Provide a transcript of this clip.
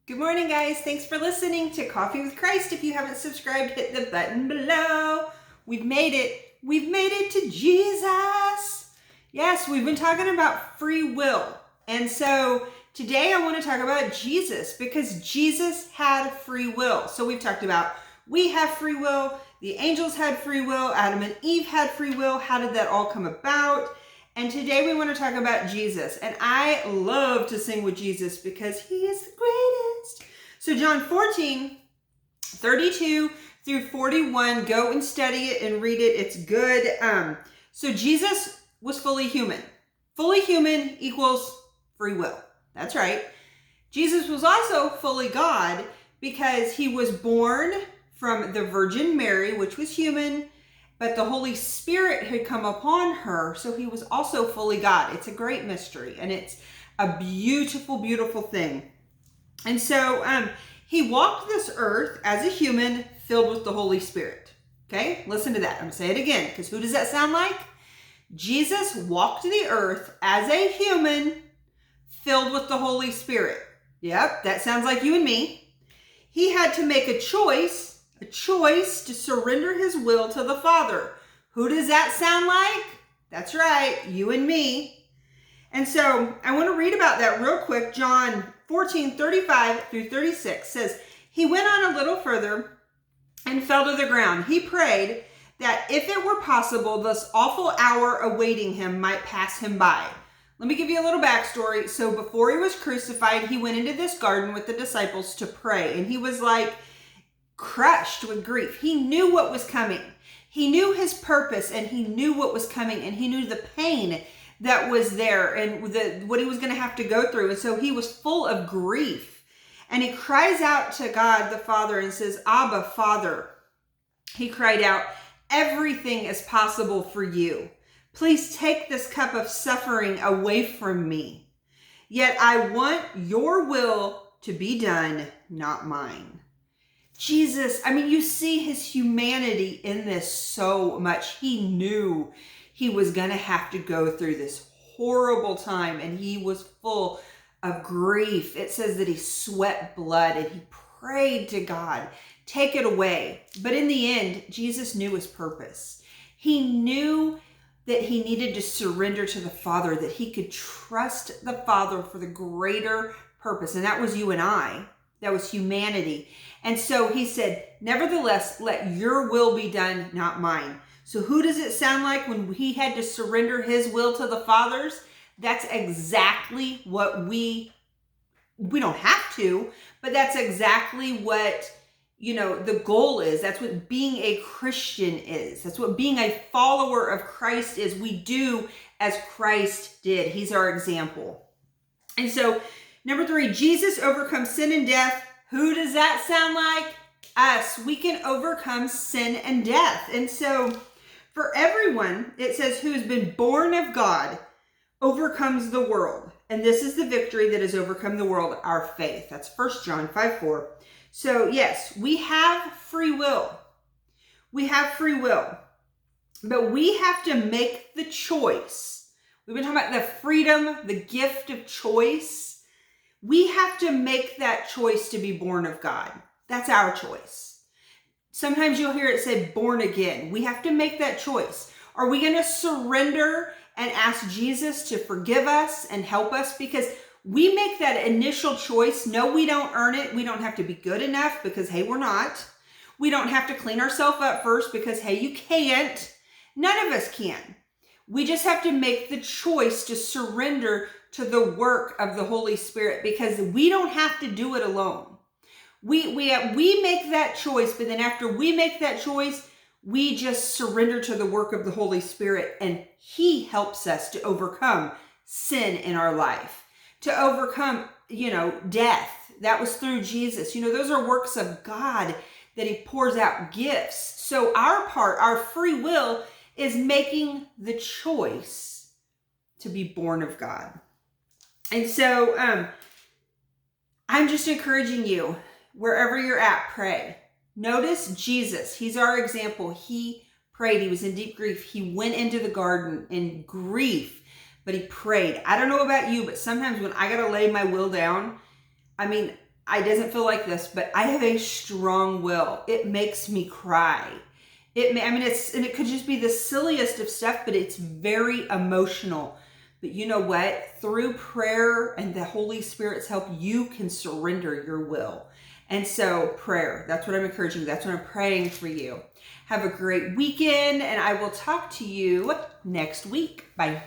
Good morning, guys. Thanks for listening to Coffee with Christ. If you haven't subscribed, hit the button below. We've made it. We've made it to Jesus. Yes, we've been talking about free will. And so today I want to talk about Jesus because Jesus had free will. So we've talked about we have free will, the angels had free will, Adam and Eve had free will. How did that all come about? And today we want to talk about Jesus. And I love to sing with Jesus because he is the greatest. So John 14, 32 through 41, go and study it and read it. It's good. So Jesus was fully human. Fully human equals free will. That's right. Jesus was also fully God because he was born from the Virgin Mary, which was human, but the Holy Spirit had come upon her, so he was also fully God. It's a great mystery, and it's a beautiful, beautiful thing. And so he walked this earth as a human filled with the Holy Spirit. Okay, listen to that. I'm going to say it again, because who does that sound like? Jesus walked the earth as a human filled with the Holy Spirit. Yep, that sounds like you and me. He had to make a choice to surrender his will to the Father. Who does that sound like? That's right, you and me. And so I want to read about that real quick. John 14, 35 through 36 says, he went on a little further and fell to the ground. He prayed that if it were possible, this awful hour awaiting him might pass him by. Let me give you a little backstory. So before he was crucified, he went into this garden with the disciples to pray. And he was like crushed with grief. He knew what was coming. He knew his purpose and he knew what was coming and he knew the pain that was there and what he was going to have to go through. And so he was full of grief. And he cries out to God the Father and says, Abba, Father. He cried out, everything is possible for you. Please take this cup of suffering away from me. Yet I want your will to be done, not mine. Jesus, I mean, you see his humanity in this so much. He knew he was going to have to go through this horrible time, and he was full of grief. It says that he sweat blood, and he prayed to God, take it away. But in the end, Jesus knew his purpose. He knew that he needed to surrender to the Father, that he could trust the Father for the greater purpose. And that was you and I. That was humanity. And so he said, nevertheless, let your will be done, not mine. So who does it sound like when he had to surrender his will to the Father's? That's exactly what we don't have to, but that's exactly what, the goal is. That's what being a Christian is. That's what being a follower of Christ is. We do as Christ did. He's our example. And so, number 3, Jesus overcomes sin and death. Who does that sound like? Us. We can overcome sin and death. And so, for everyone, it says, who has been born of God overcomes the world. And this is the victory that has overcome the world, our faith. That's 1 John 5:4. So, yes, we have free will. We have free will. But we have to make the choice. We've been talking about the freedom, the gift of choice. We have to make that choice to be born of God. That's our choice. Sometimes you'll hear it say born again. We have to make that choice. Are we going to surrender and ask Jesus to forgive us and help us? Because we make that initial choice. No, we don't earn it. We don't have to be good enough because, hey, we're not. We don't have to clean ourselves up first because, hey, you can't. None of us can. We just have to make the choice to surrender to the work of the Holy Spirit because we don't have to do it alone. We make that choice, but then after we make that choice, we just surrender to the work of the Holy Spirit, and he helps us to overcome sin in our life, to overcome, death. That was through Jesus. Those are works of God that he pours out gifts. So our part, our free will, is making the choice to be born of God. And so I'm just encouraging you, wherever you're at, pray. Notice Jesus. He's our example. He prayed. He was in deep grief. He went into the garden in grief, but he prayed. I don't know about you, but sometimes when I got to lay my will down, it doesn't feel like this, but I have a strong will. It makes me cry. And it could just be the silliest of stuff, but it's very emotional. But you know what? Through prayer and the Holy Spirit's help, you can surrender your will. And so prayer, that's what I'm encouraging. That's what I'm praying for you. Have a great weekend, and I will talk to you next week. Bye.